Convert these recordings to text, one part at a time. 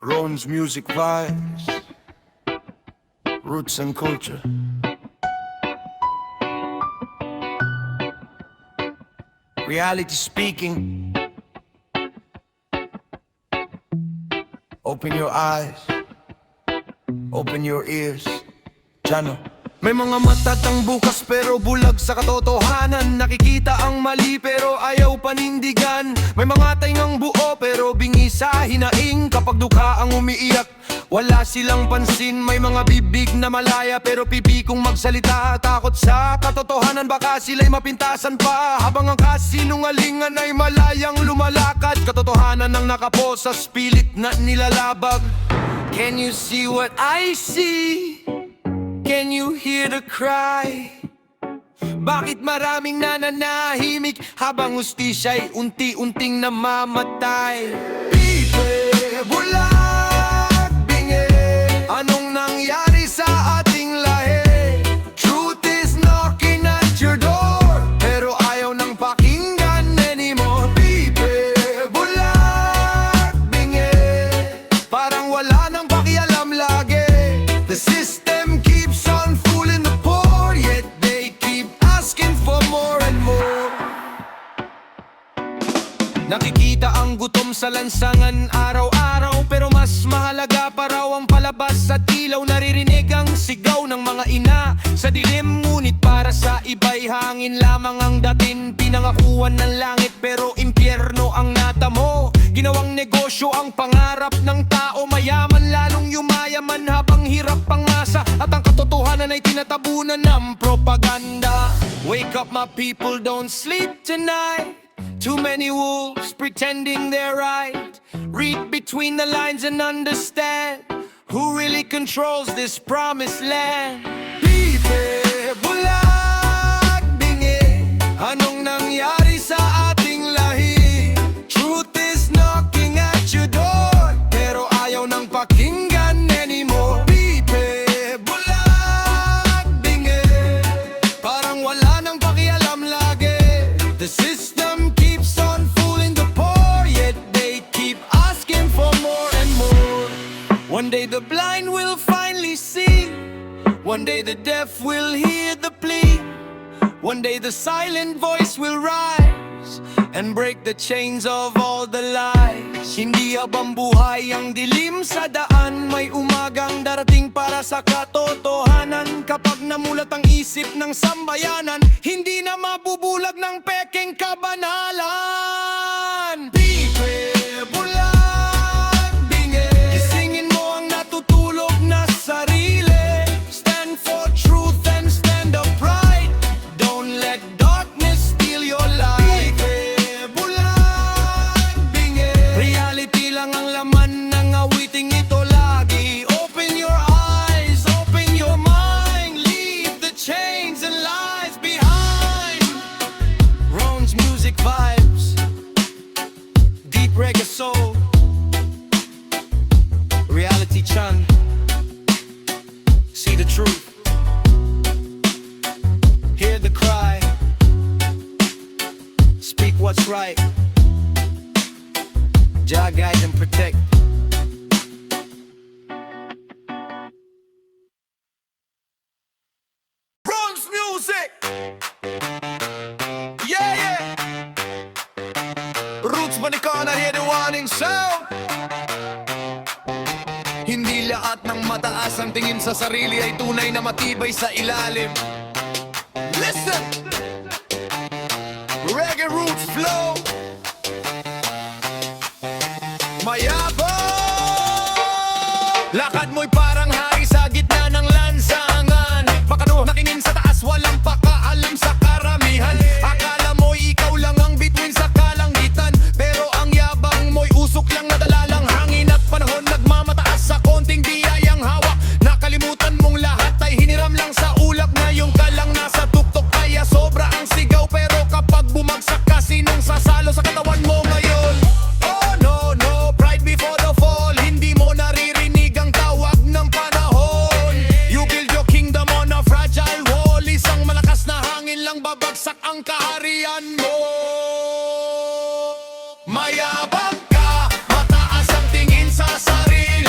Ron's music vibes, roots and culture. Reality speaking. Open your eyes, open your ears. Chano. May mga matatang bukas pero bulag sa katotohanan. Nakikita ang mali pero ayaw panindigan. May mga taingang buo pero bingi sa hinaing. Kapag dukha ang umiiyak, wala silang pansin. May mga bibig na malaya pero pipikong magsalita. Takot sa katotohanan, baka sila'y mapintasan pa. Habang ang kasinungalingan ay malayang lumalakad. Katotohanan ang nakapos sa pilit na nilalabag. Can you see what I see? Can you hear the cry? Bakit maraming nananahimik habang hustisya'y unti-unting namamatay? Pipe, bulag, bingi, anong nangyari sa ating lahi? Truth is knocking at your door, pero ayaw nang pakinggan anymore. Pipe, bulag, bingi, parang wala nang pakialam lagi. The system keeps on fooling the poor, yet they keep asking for more and more. Nakikita ang gutom sa lansangan araw-araw, pero mas mahalaga pa raw ang palabas at ilaw. Naririnig ang sigaw ng mga ina sa dilim, ngunit para sa iba'y hangin lamang ang datin. Pinangakuan ng langit pero impyerno ang natamo. Ginawang negosyo ang pangarap ng tao, mayaman lalong yumayaman habang hirap pangasa. At ang katotohanan ay tinatabunan ng propaganda. Wake up my people, don't sleep tonight. Too many wolves pretending they're right. Read between the lines and understand who really controls this promised land. Pipe, bulag, bingi, anong nangyari sa ating lahi? Truth is knocking at your door, pero ayaw nang pakinggan anymore. Pipe, bulag, bingi, parang wala nang pakialam lagi. The system keeps on fooling the poor, yet they keep asking for more and more. One day the blind will finally see, one day the deaf will hear the plea, one day the silent voice will rise and break the chains of all the lies. Hindi habang buhay ang dilim sa daan, may umagang darating para sa katotohanan. Kapag namulat ang isip ng sambayanan, hindi na mabubulag ng pekeng kabanalan. Pipe, bulag, bingi, gisingin mo ang natutulog na sarili. Stand for truth and stand upright. Don't let darkness steal your life. Pipe, bulag, bingi, reality lang ang laman ng awiting ito lagi. Open your eyes, open your mind, leave the chains and lies behind. Ron's music vibes, deep reggae soul, reality Chan. See the truth, hear the cry, speak what's right. Jah guide and protect. Ron's music, yeah, yeah. Roots Manicana, hear the warning sound. Hindi lahat ng mataas ang tingin sa sarili ay tunay na matibay sa ilalim. Listen, reggae roots flow, mayabang. Lakad mo'y parang hari sa gitna ng lansangan. Baka no, nakingin sa taas, walang pakaalam sa karamihan. Akala mo'y ikaw lang ang bituin sa kalangitan, pero ang yabang mo'y usok lang na dalalang hangin at panahon. Nagmamataas sa konting biyayang hawak. Nakalimutan mong lahat ay hiniram lang sa ulap. Ngayon ka lang nasa tuktok, kaya sobra ang sigaw. Pero kapag bumagsak ka, sinong sasalo sa katawan mo ngayon? Oh no, no, pride before the fall. Hindi mo naririnig ang tawag ng panahon. You build your kingdom on a fragile wall. Isang malakas na hangin lang babagsak ang kaharian mo. Mayabang ka, mataas ang tingin sa sarili.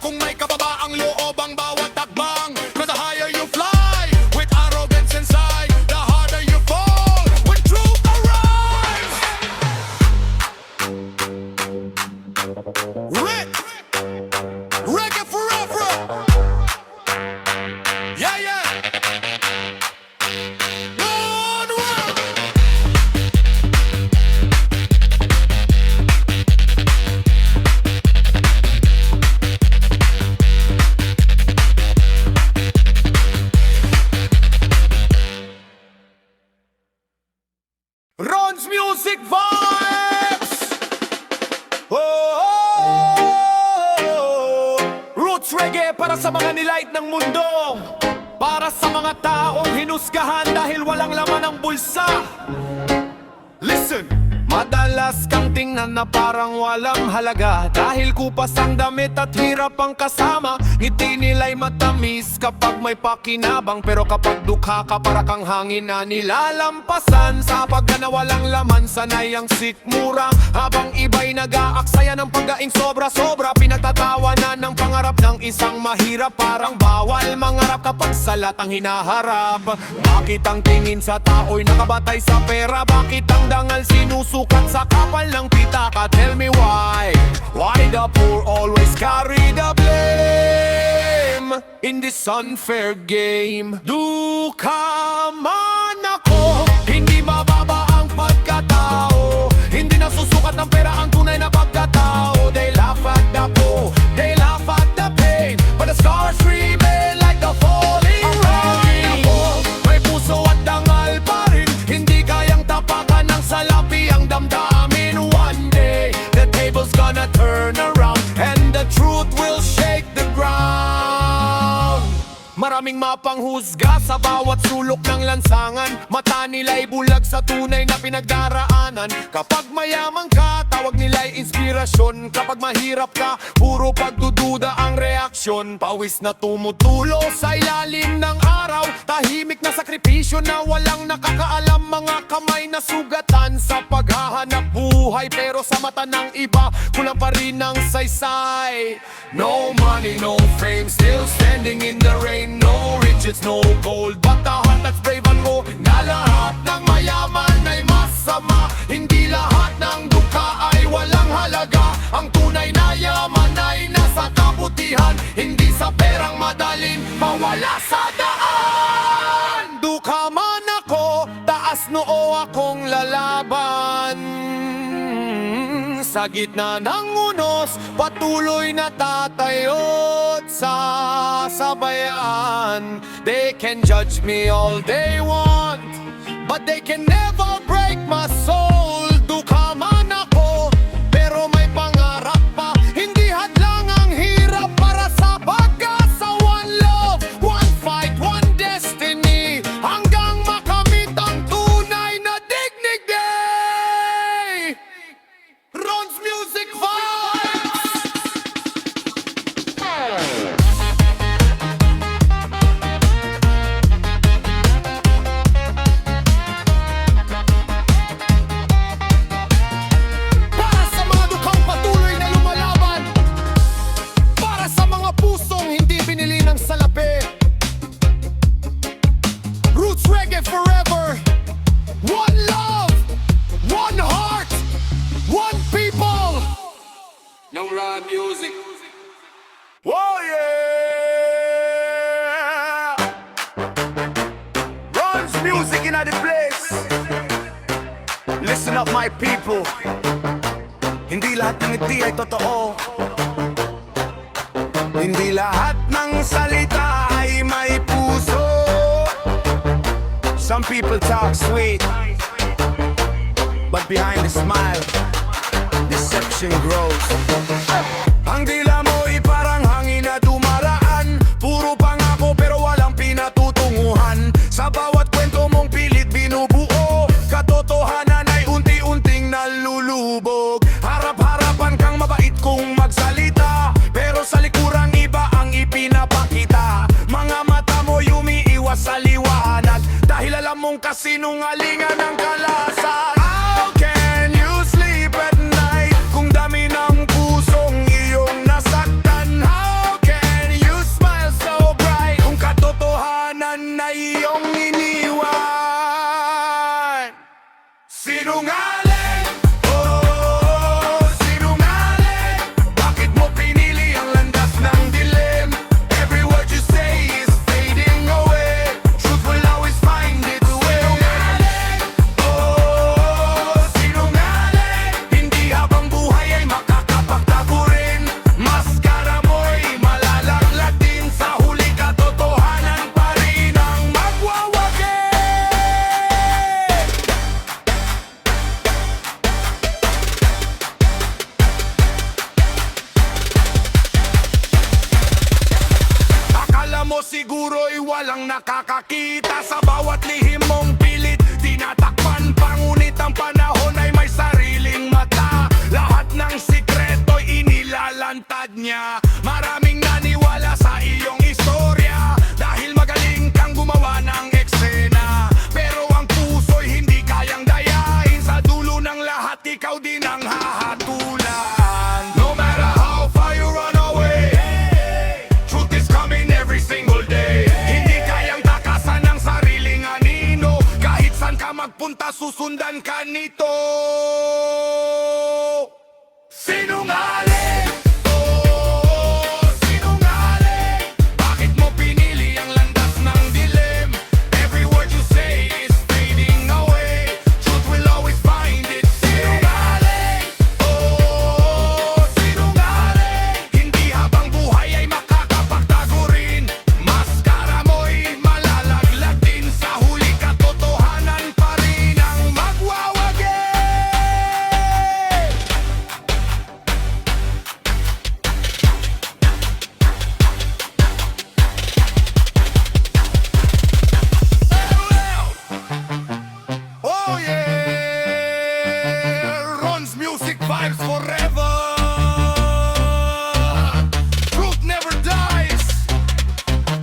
kung may kababaang loob ang bawat takbang. Cause the higher you fly, with arrogance inside, the harder you fall, when truth arrives. Reggae forever. Yeah, yeah. One world. Ron's Music Vibes! Oh, oh, oh. Roots Reggae para sa mga nilight ng mundo. Para sa mga taong hinusgahan dahil walang laman ang bulsa. Listen! Madalas kang tingnan na parang walang halaga dahil kupas ang damit at hirap ang kasama. Ngiti nila'y matamis kapag may pakinabang, pero kapag dukha ka para kang hangin na nilalampasan. Sa pagka na walang laman, sanay ang sikmura, habang iba'y nag-aaksaya ng pagkaing sobra-sobra. Pinagtatawanan ng pangarap ng isang mahirap, parang bawal mangarap kapag salat ang hinaharap. Bakit ang tingin sa tao'y nakabatay sa pera? Bakit ang dangal sinusukat sa kapal ng pitaka? Tell me why? Why the poor always carry the blame in this unfair game? Duka man ako, hindi mababa ang pagkatao. Hindi nasusukat ng pera ang tunay na pagkatao. They laugh at the poor, they laugh at the pain, but the scars remain like the falling rain. May puso at dangal pa rin, hindi kayang tapakan ng salapi ang damdamin. One day, the table's gonna turn around and the truth will shake the ground. Maraming mapanghusga sa bawat sulok ng lansangan. Mata nila'y bulag sa tunay na pinagdaraanan. Kapag mayaman ka, tawag nila'y inspirasyon. Kapag mahirap ka, puro pagdududa ang reaksyon. Pawis na tumutulo sa ilalim ng araw, tahimik na sakripisyo na walang nakakaalam. Mga kamay na sugatan sa paghahanap buhay, pero sa mata ng iba, kulang pa rin ang saysay. No money, no fame, still standing in the rain. No riches, no gold, but the heart that's brave and go. Na lahat ng mayaman ay masama, hindi lahat ng dukha ay walang halaga. Ang tunay na yaman ay nasa kabutihan, hindi sa perang madaling mawala sa daan. Dukha man ako, taas noo akong lalaban. Sa gitna ng unos, patuloy na tatayot sa sabayan. They can judge me all they want, but they can never break my soul. Dukha man ako, pero may pangarap pa. Hindi hadlang ang hirap para sa pag-asa. One love, one fight, one destiny, hanggang makamit ang tunay na dignity. Ron's Music Vibes! Para sa mga dukhang patuloy na lumalaban, para sa mga pusong hindi binili ng salapi. Roots Reggae forever. One love, one heart, one people. No rap music. Oh yeah. Ron's Music in the place. Listen up my people. Hindi lahat ng ngiti ay totoo. Hindi lahat ng salita ay may puso. Some people talk sweet, but behind the smile, deception grows. Ang dila mo'y parang hangin na dumaraan, puro pangako pero walang pinatutunguhan. Sa bawat kwento mong pilit binubuo, katotohanan ay unti-unting nalulubog. Harap-harapan kang mabait kung magsalita, pero sa likurang iba ang ipinapakita. Mga mata mo umiiwas sa liwanag, dahil alam mong kasinungalingan ang kalasan. How can you sleep at night kung dami ng pusong iyong nasaktan? How Sinungaling, oh, sinungaling. Bakit mo pinili ang landas ng dilim? Every word you say is fading away. Truth will always find its way. Sinungaling, oh, sinungaling. Hindi habang buhay ay makakapagtago rin. Maskara mo'y malalaglag din. Sa huli katotohanan pa rin ang magwawagi. Akala mo siguro'y walang nakakakita sa bawat lihim mong pilit. Tinatakpan pa ngunit ang panahon ay may sariling mata. Lahat ng sikreto'y inilalantad niya. Maraming naniwala sa iyong istorya dahil magaling kang gumawa ng eksena. Pero ang puso'y hindi kayang dayain. Sa dulo ng lahat ikaw din ang hahatulan. No matter how far you run away, truth is coming every single day. Hindi kayang takasan ng sariling anino. Kahit saan ka magpunta, susundan ka nito. Sinungaling, oh, sinungaling. Bakit mo pinili ang landas ng dilim? Every word you say is fading away. Truth will always find its sinungaling, oh, sinungaling. Hindi habang buhay ay makakapagtago rin. Maskara mo'y malalaglag din. Sa huli katotohanan pa rin ang magwawagi. Oh yeah, Ron's music vibes forever. Truth never dies.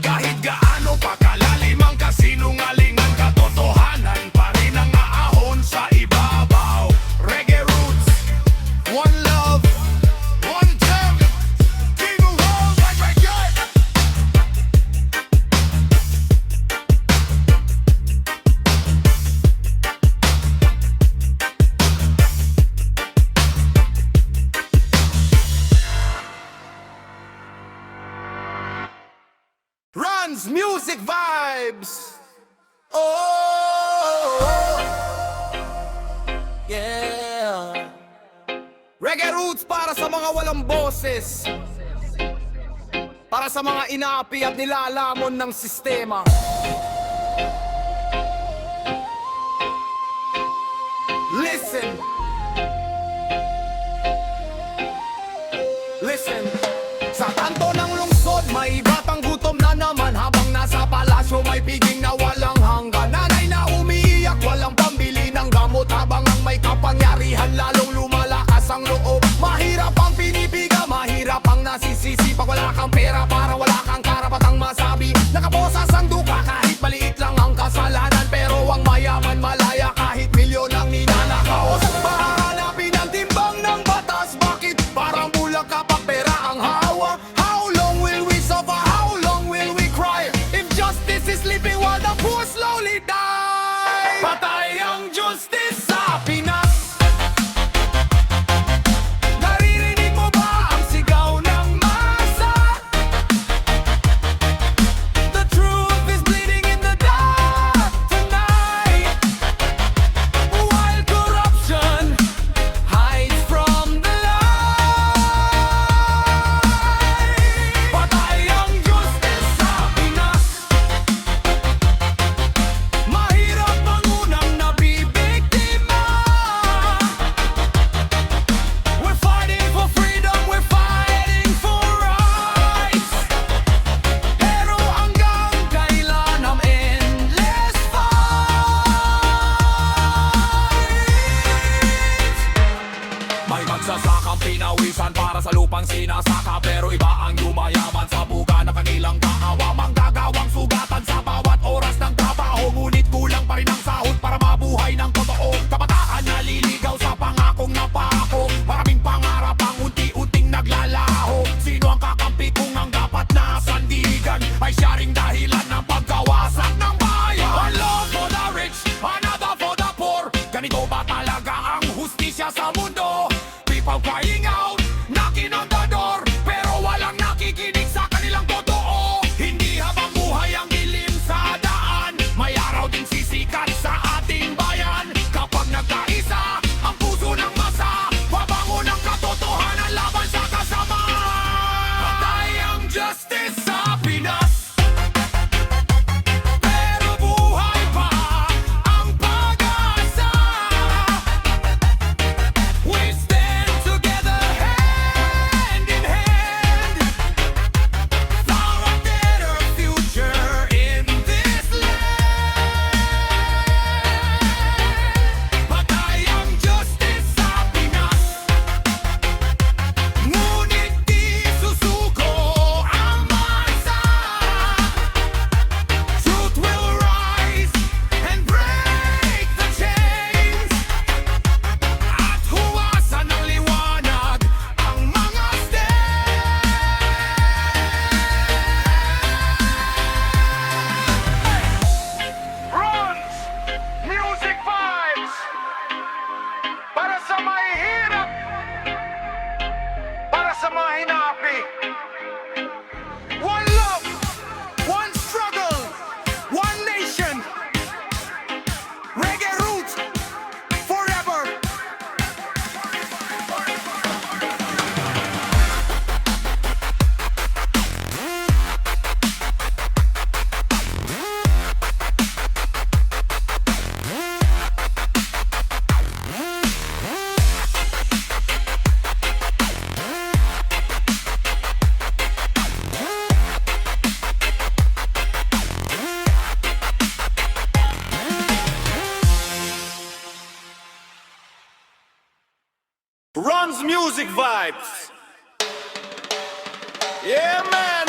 Kahit gaano pa kalalim ang kasinungalingan, katotohanan pa rin ang aahon sa ibabaw. Reggae roots, one love, one term. King of all like reggae. Ron's music vibes. Oh, yeah. Reggae roots para sa mga walang boses. Para sa mga inaapi at nilalamon ng sistema. Listen. Listen. Sa kanto ng lungsod, may batang gutom na naman. Habang nasa palasyo, may piging na walang hanggan. Nanay na umiiyak, walang pambili ng gamot. Habang ang may kapangyarihan, lalong lumalakas ang loob. Mahirap ang pinipiga, mahirap ang nasisisi. Pag wala kang pera, para wala kang karapatang masabi. Nakaposa sa duka, kahit maliit lang ang kasalanan. Pero ang mayaman malaya, kahit milyon ang ninanakaw. Pahanapin ang timbang ng batas. Bakit parang bulag kapag pera ang hawa? How long will we suffer? How long will we cry? If justice is sleeping while the poor slowly die. Patay ang justice sa Pinas. Naririnig mo ba ang sigaw ng masa? The truth is bleeding in the dark tonight. While corruption hides from the light. Patay ang justice sa Pinas. Mahirap ang unang nabibiktima. We're fighting for freedom, we're fighting for rights. Pero hanggang kailan ang endless fight? May magsasakang pinawisan para sa lupang sinasaka. Pero iba ang yumayaman sa buga na kanilang kaawa. Manggagawang sugatan sa bawat oras ng trabaho. Ngunit kulang pa rin ang sahod para mabuhay ng totoo. Kabataan na liligaw sa pangakong napako. Maraming pangarap ang unti-unting naglalaho. Sino ang kakampi kung ang dapat na sandigan ay siya ring dahilan ng pagkawasak ng bayan? One love for the rich, another for the poor. Ganito ba talaga siya sa mundo. People crying out, knocking on the door, pero walang nakikinig sa kanilang totoo. Hindi habang buhay ang dilim sa daan, may araw din sisikat sa ating bayan. Kapag nagkaisa ang puso ng masa, babango ng katotohanan laban sa kasamaan. Patay ang justice sa Pinas, pero buhay pa ang pag-asa. We stand together hand in hand for a better future in this land. Patay ang justice sa Pinas, ngunit di susuko ang bansa. Truth will rise and break the chains, at huwasan ng liwanag ang mga Runs Music Vibes, para sa mahihirap, para sa mga hinapi. One love, one struggle, one nation. Reggae roots forever. Runs Music Vibes. Yeah, man.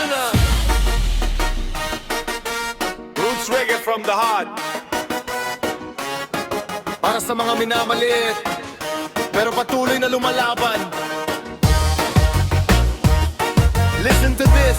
Roots reggae from the heart. Para sa mga minamaliit, pero patuloy na lumalaban. Listen to this.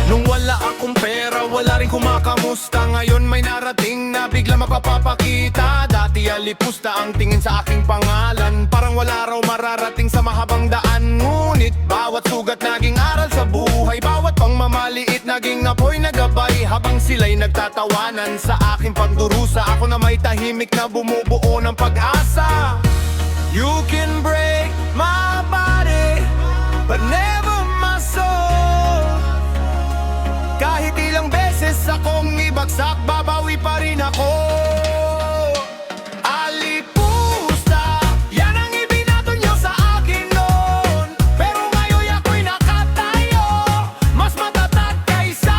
Nung wala akong pera, wala rin kumakamusta. Ngayon may narating na bigla mapapakita. Dati alipusta ang tingin sa aking pangalan, parang wala raw mararating sa mahabang daan. Ngunit bawat sugat naging aral sa buhay, bawat pang mamaliit naging apoy na gabay. Habang sila'y nagtatawanan sa aking pagdurusa, ako na may tahimik na bumubuo ng pag-asa. You can break my body, but never my soul. Kahit ilang beses akong ibagsak, babawi pa rin ako. Alipusta, yan ang ibinato nyo sa akin noon, pero ngayon ako'y nakatayo, mas matatag kaysa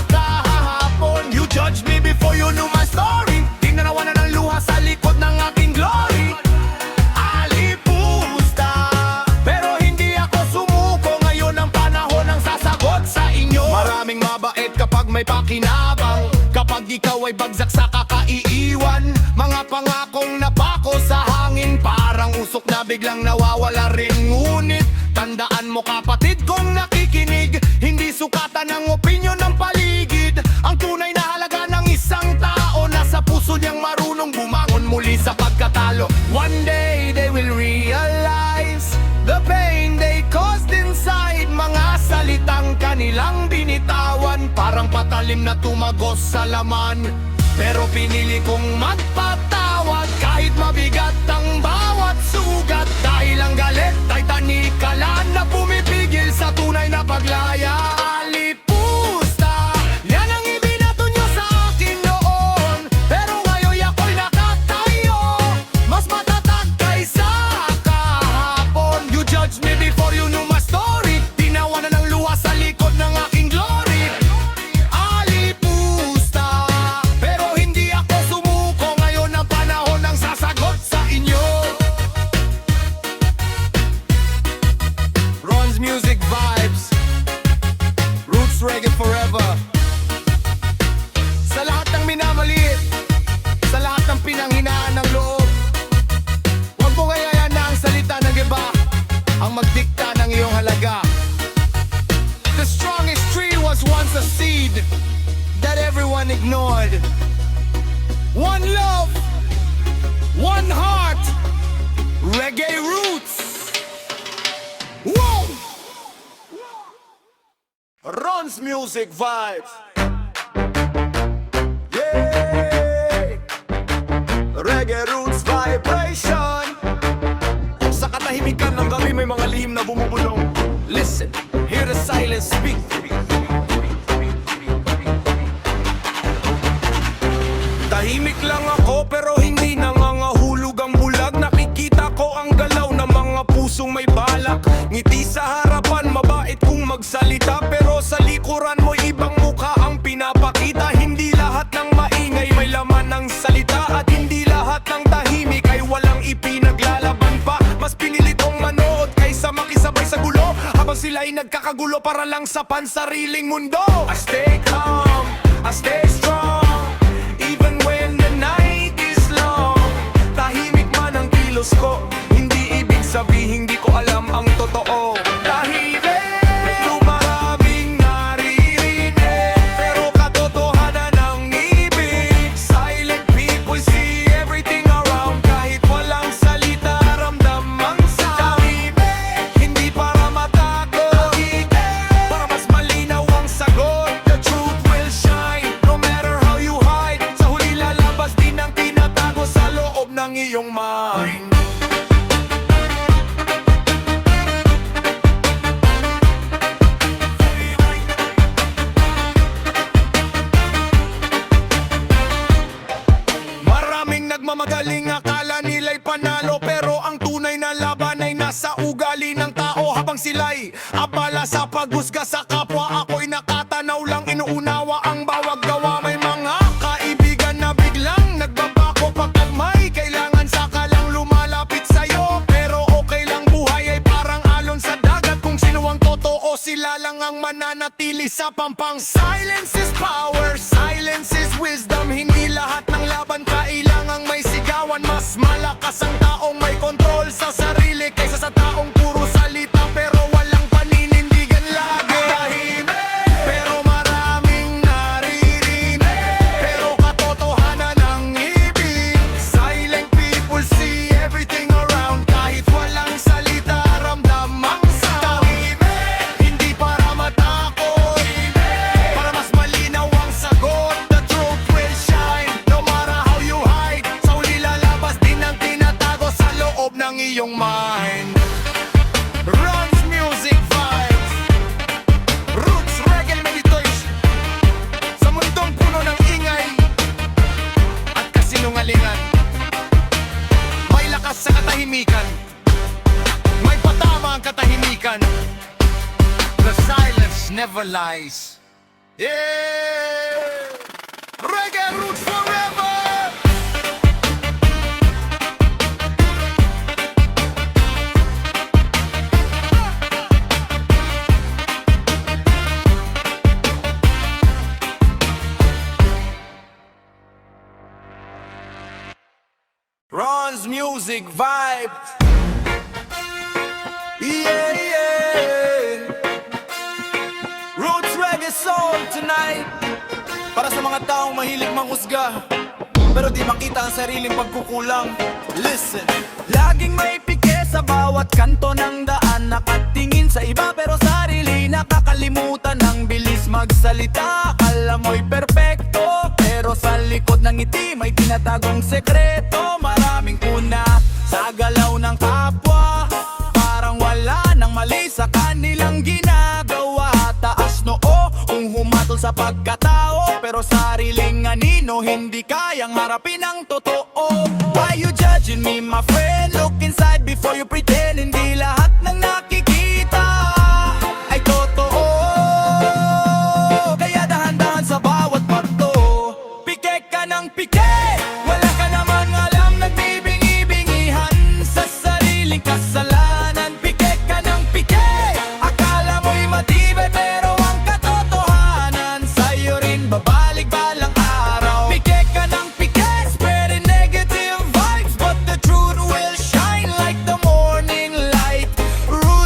kahapon. You judged me before you knew my story, tinanawan na ng luha sa likod ng aking glory. Alipusta, pero hindi ako sumuko, ngayon ang panahon ng sasagot sa inyo. Maraming mabait kapag may pakinabang, kapag ikaw ay bagsak sa kakaiiwan. Mga pangakong napako sa hangin, parang usok na biglang nawawala rin. Ngunit tandaan mo kapatid kong nakikinig, hindi sukatan ng opinyon ng paligid. Ang tunay na halaga ng isang tao, nasa puso niyang marunong bumangon muli sa pagkatalo. One day they will realize the pain they caused inside. Mga salitang kanilang binitawan, parang patalim na tumagos sa laman. Pero pinili kong magpatawad kahit mabigat ang bawat sugat, dahil ang galit ay tanikalan na pumipigil sa tunay na paglaya. Alipusta, yan ang ibinato nyo sa akin noon, pero ngayon ako'y nakatayo, mas matatag kaysa kahapon. You judged me before you knew my story, tinawanan ng luha sa likod ng aking glory. Alipusta, pero hindi ako sumuko, ngayon ang panahon ng sasagot sa inyo. Runs Music Vibes. ignored. One love, one heart, reggae roots. Whoa! Ron's music vibes. Yeah! Reggae roots vibration. Sa katahimikan ng gabi may mga lihim na bumubulong. Listen, hear the silence speak. Tahimik lang ako pero hindi nangangahulog ang bulag. Nakikita ko ang galaw ng mga pusong may balak. Ngiti sa harapan, mabait kung magsalita, pero sa likuran mo ibang mukha ang pinapakita. Hindi lahat ng maingay may laman ng salita, at hindi lahat ng tahimik ay walang ipinaglalaban pa. Mas pinilit kong manood kaysa makisabay sa gulo, habang sila ay nagkakagulo para lang sa pansariling mundo. I stay calm, I stay strong, even when the night is long. Tahimik man ang kilos ko, hindi ibig sabihin di ko alam ang totoo. Tahimik, medyo maraming naririnig, pero katotohanan ang ibig. Silent people see everything around, kahit walang salita, ramdam ang sound. Tahimik, hindi para matakot, para mas malinaw ang sagot. The truth will shine, no matter how you hide. Sa huli lalabas din ang tinatago sa loob ng iyong mind. Maraming nagmamagaling, akala nila'y panalo, pero ang tunay na laban ay nasa ugali ng tao. Habang sila'y abala sa paghusga sa kapwa, ako'y nakatanaw lang, inuunawa ang bawat gawa. May mga kaibigan na biglang nagbabako pagkat may kailangan, saka lang lumalapit sa'yo. Pero okay lang, buhay ay parang alon sa dagat. Kung sino ang totoo, sila lang ang mananatili sa pampang. Silence is power, silence is wisdom. Hindi lahat ng laban kailangang may sigawan. Mas malakas ang taong may kontrol sa sarili kaysa sa taong puro salita pero walang paninindigan lagi. Tahimik, pero maraming naririnig, pero katotohanan ang ibig. Silent people see everything around, kahit walang salita, ramdam ang sound. Tahimik, hindi para matakot, para mas malinaw ang sagot. The truth will shine, no matter how you hide. Sa huli lalabas din ang tinatago sa loob ng iyong mind. Runs music vibes, roots reggae meditation. Sa mundong puno ng ingay at kasinungalingan, may lakas sa katahimikan, may patama ang katahimikan. The silence never lies. Yeah! Reggae roots forever! Ron's music vibe. Yeah, yeah. Roots reggae soul tonight. Para sa mga taong mahilig manghusga, pero di makita ang sariling pagkukulang. Listen. Laging may pike sa bawat kanto ng daan, nakatingin sa iba pero sarili nakakalimutan. Ang bilis magsalita, akala mo'y perpekto, pero sa likod ng ngiti may tinatagong sekreto. Maraming kuna sa galaw ng kapwa, parang wala nang mali sa kanilang ginagawa. Taas noo kung humatol sa pagkatao, pero sariling anino hindi kayang harapin ang totoo. Why you judging me, my friend? Look inside before you pretend. Hindi lahat ng nakikita ay totoo, kaya dahan-dahan sa bawat parto. Pike ka ng pike, wala ka naman alam, nagbibingi-bingihan sa sariling kasalanan. Pike ka ng pike, akala mo'y matibay pero ang katotohanan sa'yo rin babalik balang araw. Pike ka ng pike, spreading negative vibes, but the truth will shine like the morning light. Roots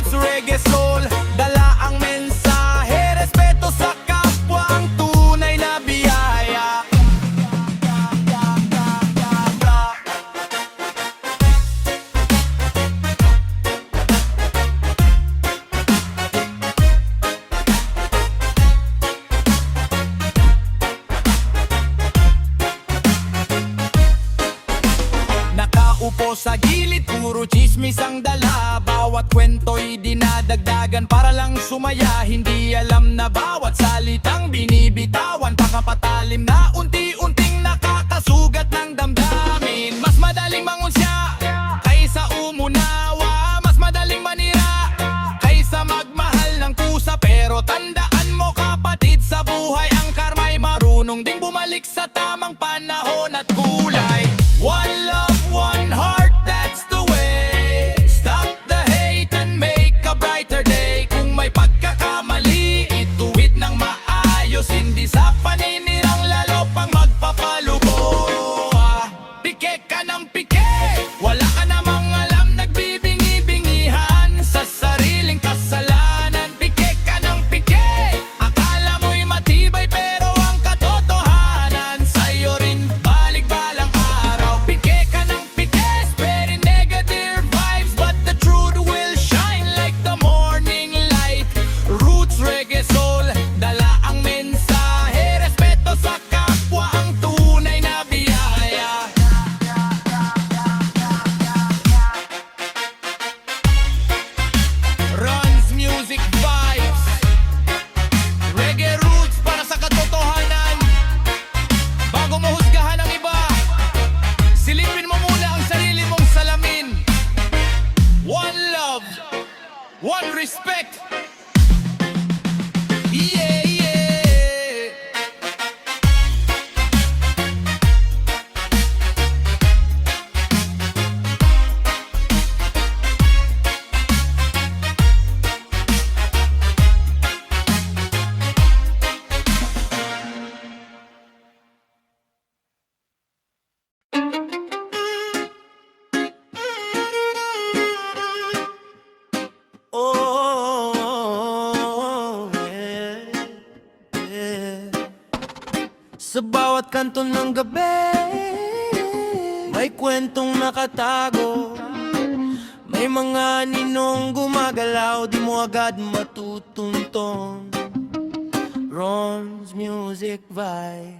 tsismis ang dala. Bawat kwento'y dinadagdagan para lang sumaya. Hindi alam na bawat salitang binibitawan, pakapatalim na unti-unting nakakasugat ng damdamin. Mas madaling mangunsya kaysa umunawa, mas madaling manira kaysa magmahal ng kusa. Pero tandaan mo kapatid, sa buhay ang karma'y marunong ding bumalik sa tamang panahon at kulay. One love, one heart, that's the way. Stop the hate and make a brighter day. Kung may pagkakamali, ituwid ng maayos, hindi sa paninirang lalo pang magpapalubog. Pike ka ng pike, wala ka namang alam, nagbibingi-bingihan sa sariling kasalanan. Pike ka ng pike, akala mo'y matibay pero ang katotohanan sa'yo rin balik balang araw. Pike ka ng pike, very negative vibes, but the truth will shine like the morning light. Roots reggae soul, dala ang mensahe, respeto sa kapwa ang tunay na biyaya. Runs music vibes, reggae roots para sa katotohanan. Bago mo husgahan ang iba, silipin mo muna ang sarili mong salamin. One love, one respect. Yeah, yeah. Oh, yeah, yeah. Sa bawat kanto ng gabi, may kwentong nakatago. May mga ninong gumagalaw, di mo agad matutuntong. Ron's Music Vibe.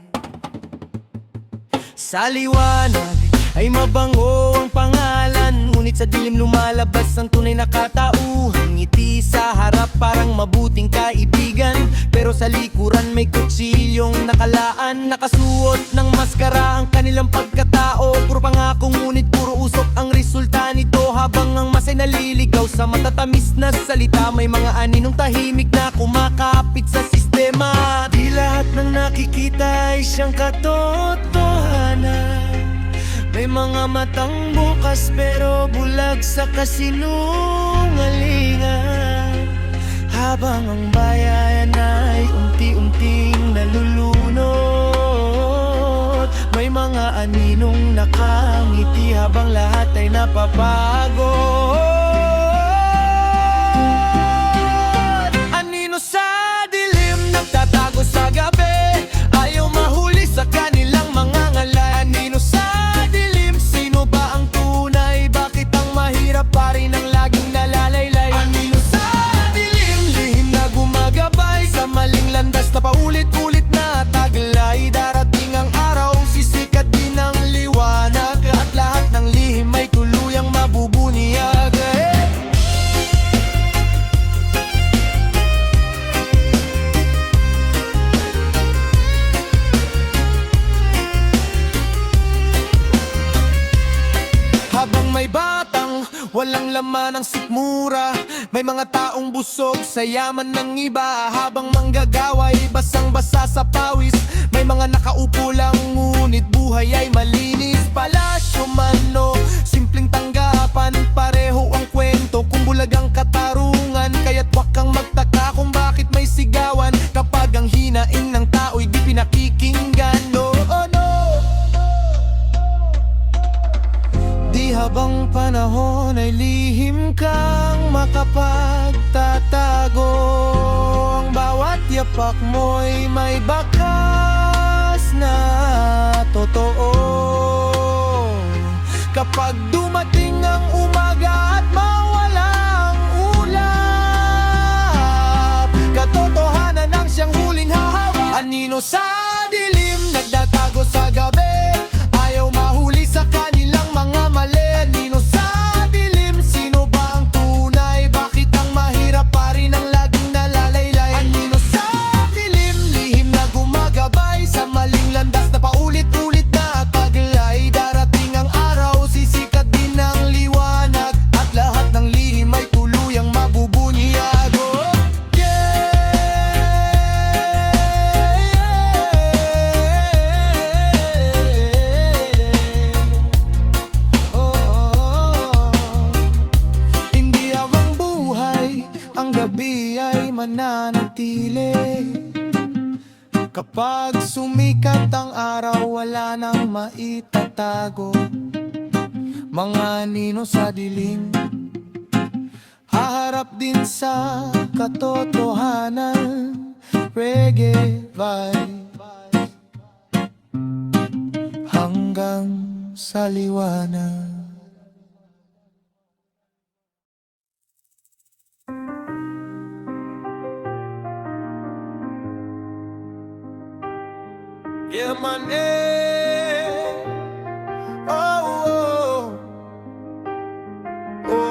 Sa liwanag ay mabango ang pangalan, ngunit sa dilim lumalabas ang tunay na katauhan. Ngiti sa harap parang mabuting kaibigan, pero sa likuran may kutsilyong nakalaan. Nakasuot ng maskara ang kanilang pagkatao, puro pangako ngunit puro usok ang resulta nito. Habang ang masay naliligaw sa matatamis na salita, may mga aninong tahimik na kumakapit sa sistema. Di lahat ng nakikita ay siyang katotohanan. May mga matang bukas pero bulag sa kasinungalingan. Habang ang bayan ay unti-unting nalulunod, may mga aninong nakangiti habang lahat ay napapagod. Anino sa dilim, nagtatago sa gabi, ayaw mahuli sa kanilang mga ngalay. Anino sa sino ba ang tunay? Bakit ang mahirap pa rin ang laging nalalaylay? Anino sa dilim, lihim na gumagabay sa maling landas na paulit-ulit na taglay. Darating ang araw, sisikat din ang liwanag, at lahat ng lihim ay tuluyang mabubunyag. Habang may batang walang laman ang sikmura, may mga taong busog sa yaman ng iba. Habang manggagawa ay basang-basa sa pawis, may mga nakaupo lang ngunit buhay ay malinis. Palasyo man o simpleng tanggapan, pareho ang kwento kung bulag ang katarungan. Kaya't wag kang magtaka kung bakit may sigawan kapag ang hinaing ng tao'y di pinakikinggan. No, oh no. Di habang panahon ay lihim kang makapagtatago. Ang bawat yapak mo'y may bakas na totoo. Kapag dumating ang umaga at mawalang ulap, katotohanan ang siyang huling hahawa. Anino sa dilim, nagtatago sa gabi, ayaw mahuli sa kanilang mga mali. Anino sa dilim, manatili. Kapag sumikat ang araw, wala nang maitatago. Mga nino sa dilim, haharap din sa katotohanan. Reggae vibe hanggang sa liwanag. Yeah, man, oh, oh, oh,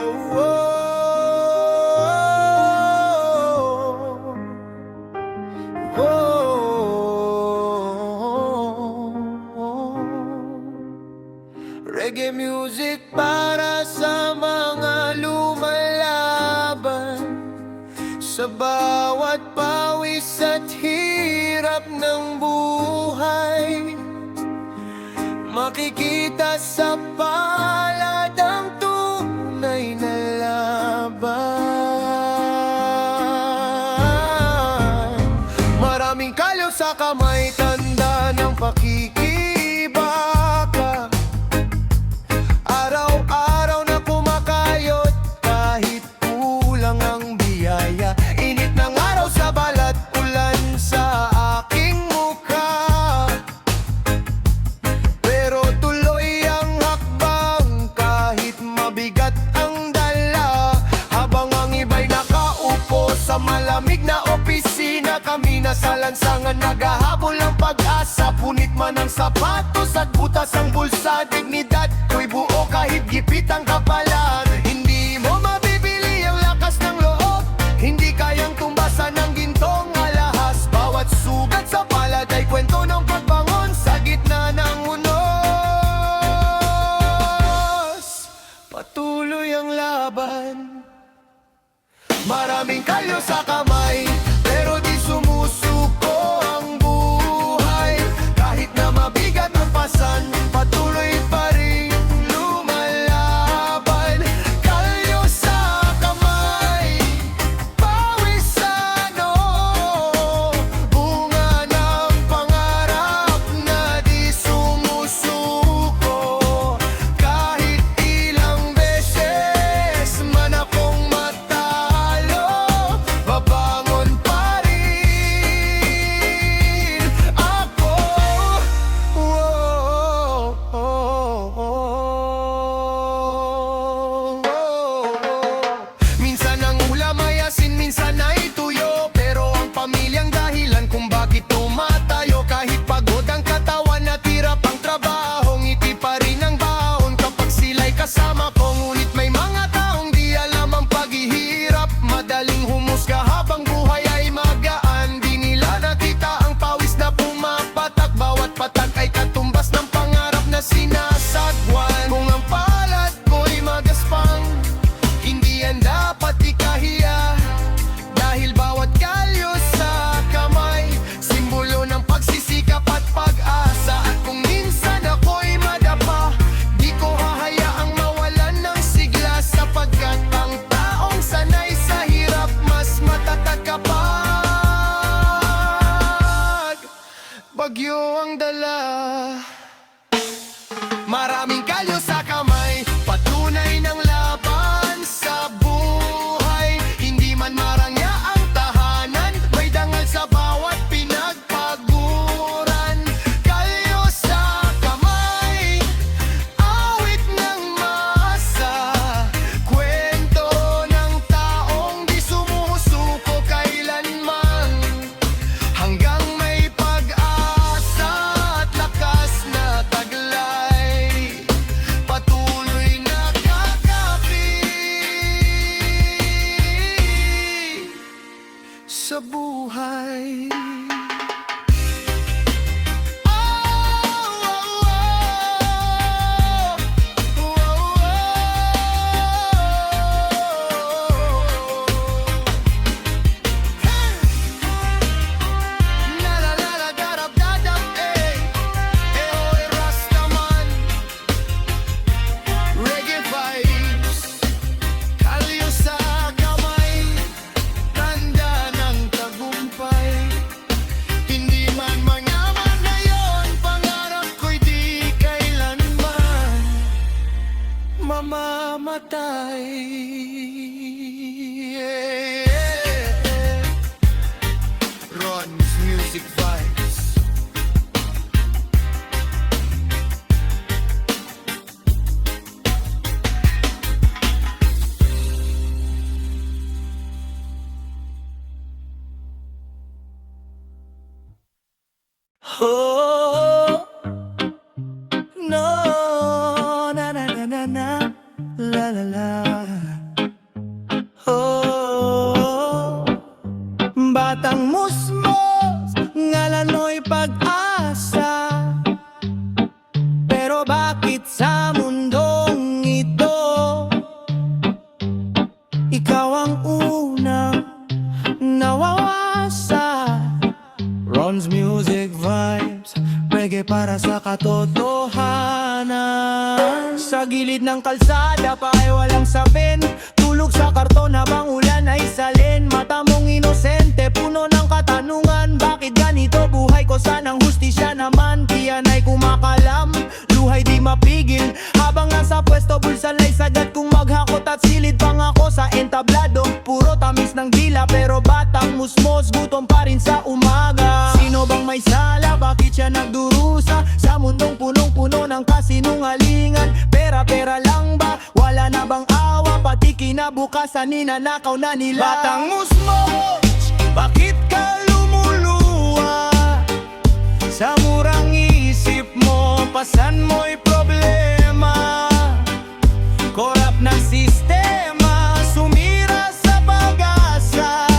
oh, oh. Reggae music para sa mga lumalaban, sa bawat pawis at hirap ng buhay. Makikita sa palad ang tunay na laban. Maraming kalyo sa kamay, tanda ng pakikibaka. Araw-araw na kumakayot kahit kulang ang biyaya. Init ng araw sa balat, ulan sa aking mukha, pero tuloy ang hakbang kahit mabigat ang dala. Habang ang iba'y nakaupo sa malamig na opisina, kami nasa lansangan naghahabol ng pag-asa. Punit man ang sapatos at butas ang bulsa, dignidad ko'y buo kahit gipit ang kapalan. Hindi mo mabibili ang lakas ng loob, hindi kayang tumbasan ng gintong alahas. Bawat sugat sa palad ay kwento ng pagbangon sa gitna ng unos. Patuloy ang laban. Maraming kalyo sa kamay, pero di sumusuko ang buhay. Kahit na mabigat ang pasan, patuloy pa rin lumalaban. Kalyo sa kamay, pawis sa noo, bunga ng pangarap na di sumusuko. Kahit ilang beses man akong matalo, babangon pa rin ako. Minsan ang ulam ay asin, minsan ay tuyo, pero ang pamilyang dahilan kung bakit tumatayo. Kahit pagod ang katawan at hirap ang trabaho, ngiti pa rin ang baon kapag sila'y kasama ko. Ngunit may mga taong di alam ang paghihirap, madaling humusga habang buhay ay magaan. Di nila nakita ang pawis na pumapatak, bawat patak ay katumbas ng pangarap na sinasagwan. Kung ang palad ko'y magaspang, hindi yan dapat ikahiya, dahil bawat kalyo sa kamay, simbolo ng pagsisikap at pag-asa. At kung minsan ako'y madapa, di ko hahayaang mawalan ng sigla, sapagkat ang taong sanay sa hirap mas matatag kapag bagyo ang dala. Maraming kalyo sa kamay, patunay ng laban sa buhay. Hindi man marangya ang tahanan, may dangal sa bawat pinagpaguran. Kalyo sa kamay, awit ng masa, kwento ng taong di sumusuko kailanman, hanggang may pag-asa at lakas na taglay. Patuloy para sa katotohanan. Sa gilid ng kalsada pa ay walang sapin, tulog sa karton habang ulan ay salin. Mata mong inosente, puno ng katanungan, bakit ganito buhay ko? Sanang hustisya naman, tiyan ay kumakalam, luhay di mapigil. Habang nasa pwesto, bulsa lay sagad kung maghakot at silid pang ako sa entablado. Puro tamis ng dila pero batang musmos, gutom pa rin sa umaga. Sino bang may sala? Bakit siya nagdurusa sa mundong punong-puno ng kasinungalingan? Pera-pera lang ba? Wala na bang awa? Pati kinabukasan ninanakaw na nila. Batang musmos, bakit ka lumuluha? Sa murang isip mo, pasan mo'y problema. Korap na sistema, sumira sa pag-asa.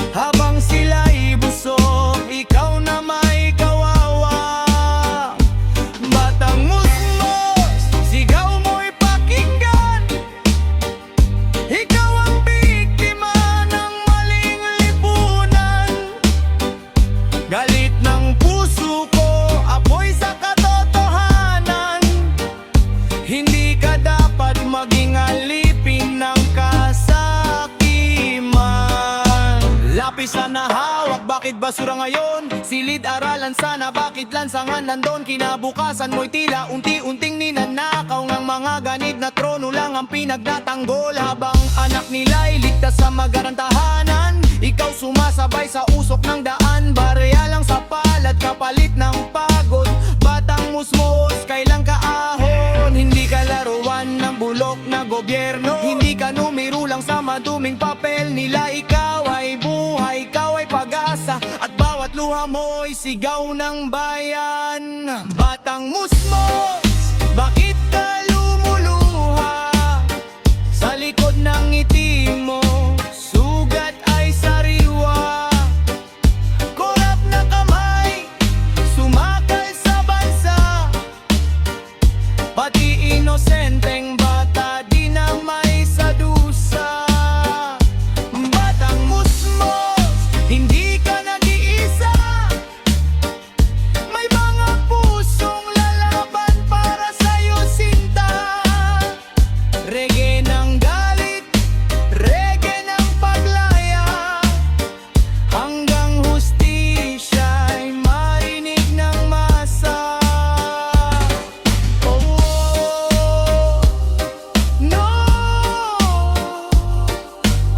Habang sila'y busog, ikaw na may kawawa. Batang musmos, sigaw mo'y pakinggan. Ikaw ang biktima ng maling lipunan. Galit ng puso ko, apoy sa katotohanan. Hindi ka dapat maging alipin ng kasakiman. Lapis na hawak, bakit basura ngayon? Silid aralan sana, bakit lansangan nandun? Kinabukasan mo'y tila unti-unting ninanakaw. Ng mga ganid na trono lang ang pinagtatanggol. Habang anak nila'y ligtas sa magarang tahanan, ikaw sumasabay sa usok ng daan. Barya lang sa palad, kapalit ng pagod. Batang musmos, kailang ka ahon? Hindi ka laruan ng bulok na gobyerno. Hindi ka numero lang sa maduming papel nila. Ikaw ay buhay, ikaw ay pag-asa, at bawat luha mo'y sigaw ng bayan. Batang musmos, bakit ka lumuluha? Sa likod ng ngiti mo, sugat ay sariwa. Korap na kamay, sumakal sa bansa. Pati inosenteng bata, di na may sadusa. Batang musmos, hindi ka nag-iisa. May mga pusong lalaban para sa'yo, sinta. Reggae ng galit, reggae ng paglaya, hanggang hustisya'y marinig ng masa. Oh, no.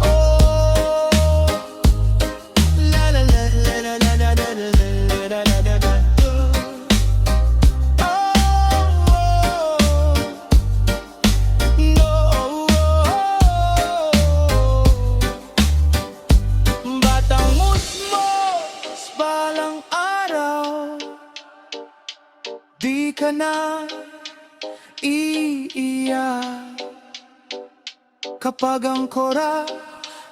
Oh, la la la la la la la la la la la la la. Oh, no. Batang musmos, balang araw, di ka na iiyak. Kapag ang kora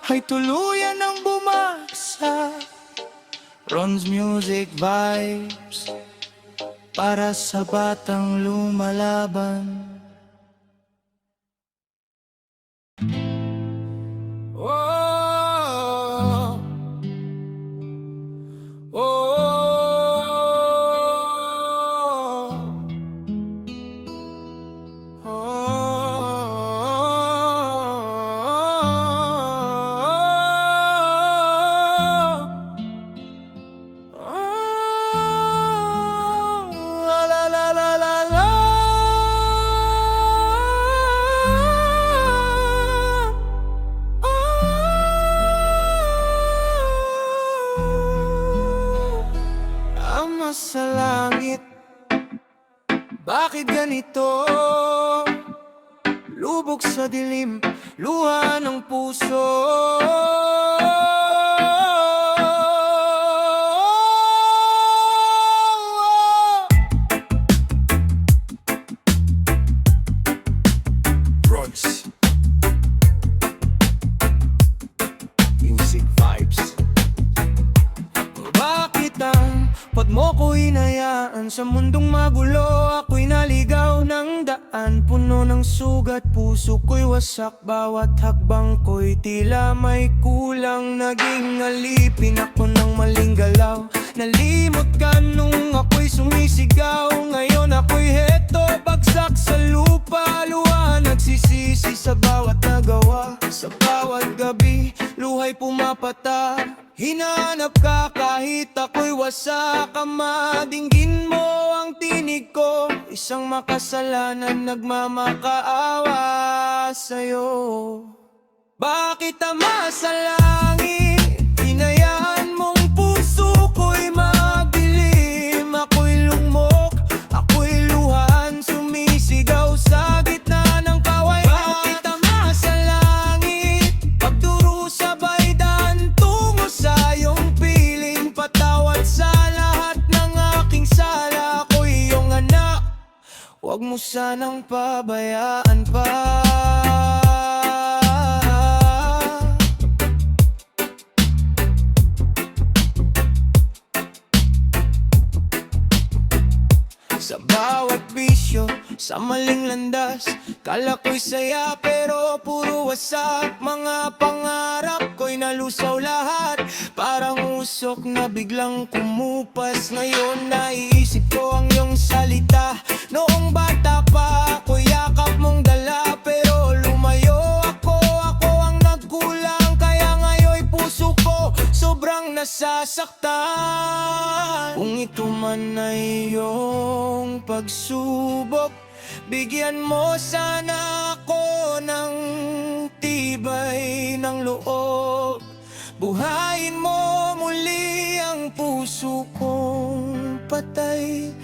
ay tuluyan ng bumagsak. Ron's Music Vibes, para sa batang lumalaban. Oh, la la la la la. Ama sa langit, bakit ganito? Lubog sa dilim, luha ng puso. Ron's Music Vibes. Bakit ang pag mo ko hinayaan sa mundong magulo? Ako'y naligaw ng daan, puno ng sugat, puso ko'y wasak. Bawat hakbang ko'y tila may kulang. Naging alipin ako ng maling galaw, nalimot ka nung ako'y sumisip. mapata. Hinahanap ka kahit ako'y wasak. Dinggin mo ang tinig ko, isang makasalanan nagmamakaawa sa'yo. Bakit Ama sa langit, hinayaan mong puso ko'y magdilim? Ako'y lugmok, ako'y luhan, sumisigaw sa gitna ng kawayan. Bakit Ama sa langit, pagdurusabay daan tungo sa iyong piling? Patawad sa lahat ng aking sala, ako'y iyong anak, huwag mo sanang pabayaan pa. Sa bawat bisyo, sa maling landas, kala ko'y saya pero puro wasak. Mga pangarap ko'y nalusaw lahat, parang usok na biglang kumupas. Ngayon naiisip ko ang iyong salita. Noong bata pa ako'y yakap mong dala, pero lumayo ako ang nagkulang. Kaya ngayon'y puso ko sobrang nasasaktan. Kung ito man ay iyong pagsubok, bigyan mo sana ako ng tibay ng loob. Buhayin mo muli ang puso kong patay,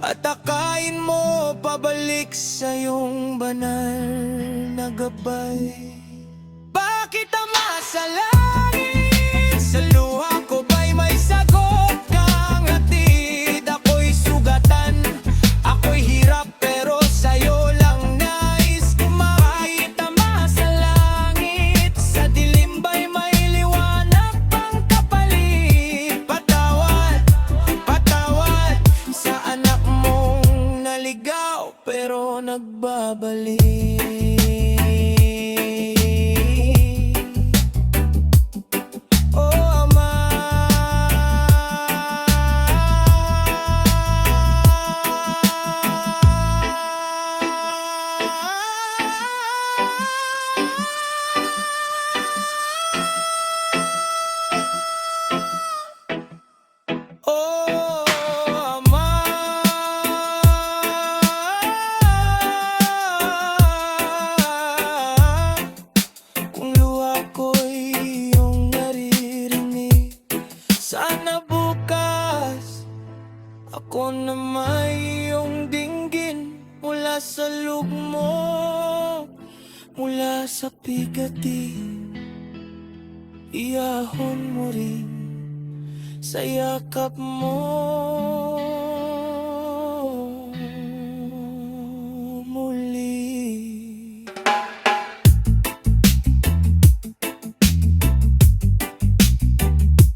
at akayin mo pabalik sa iyong banal na gabay. Bakit Ama sa langit, sa luha ko ba'y may sagot kang hatid? Ako'y sugatan, ako'y hirap, pero sa'yo lang nais kumahit. Ama sa langit, sa dilim ba'y may liwanag pang kapalit? Patawad, patawad sa anak mong naligaw pero nagbabalik. Sana bukas ako na may iyong dinggin, mula sa lugmok, mula sa pigati. Iyahon mo rin sa yakap mo muli.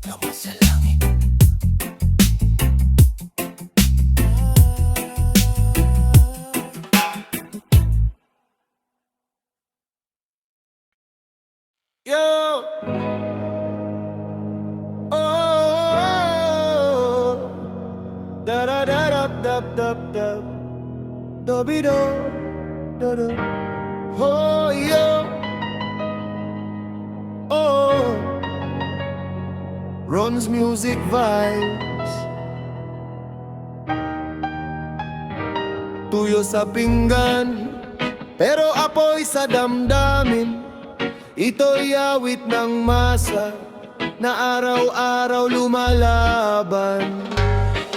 Ama sa langit. Yo! Oh! Da da da da da da da da bi do da da. Oh yo! Oh! Ron's music vibes. Tuyo sa pinggan, pero apoy sa damdamin. Ito'y awit ng masa na araw-araw lumalaban.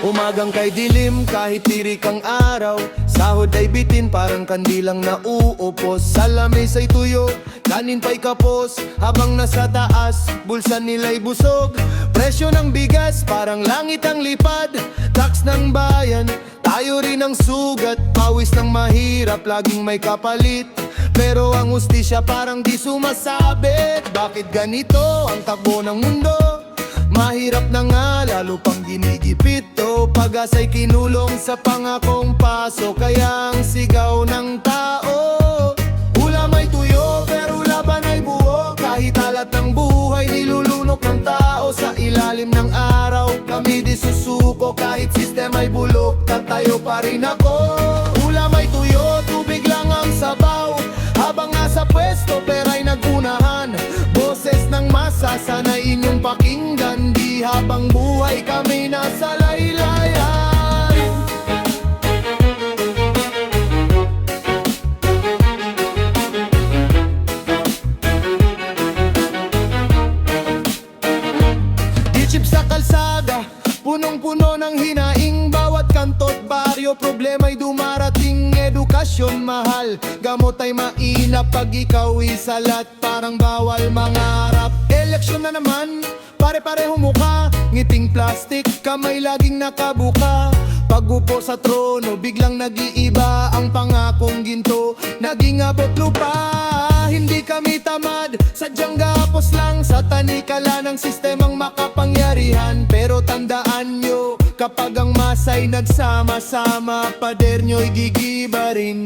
Umagang kay dilim kahit tirik ang araw, sahod ay bitin parang kandilang nauupos. Sa lamesa ay tuyo, kanin pa'y kapos, habang nasa taas, bulsa nila'y busog. Presyo ng bigas parang langit ang lipad, tax ng bayan, tayo rin ang sugat. Pawis ng mahirap, laging may kapalit, pero ang hustisya parang di sumasabit. Bakit ganito ang takbo ng mundo? Mahirap na nga, lalo pang ginigipit to. Pag-asa'y kinulong sa pangakong paso, kaya ang sigaw ng tao, ulam ay tuyo pero laban ay buo. Kahit alat ng buhay nilulunok ng tao, sa ilalim ng araw kami di susuko. Kahit sistem ay bulok, tatayo pa rin ako. Ulam ay tuyo, tubig lang ang sabaw, habang nasa pwesto pera'y nagunahan. Boses ng masa, sana habang buhay kami nasa laylayan. Di-chip sa kalsada, punong-puno ng hinaing bawat kanto't baryo. Problema'y dumarating, edukasyon mahal, gamot ay mainap pag ikaw isalat. Parang bawal mangarap, eleksyon na naman, pare-pareho mukha, ngiting plastic, kamay laging nakabuka. Pag-upo sa trono, biglang nag-iiba ang pangakong ginto, naging abot lupa. Hindi kami tamad, sadyang gapos lang sa tanikala ng sistemang makapangyarihan. Pero tandaan nyo, kapag ang masa'y nagsama-sama, pader nyo'y gigiba rin.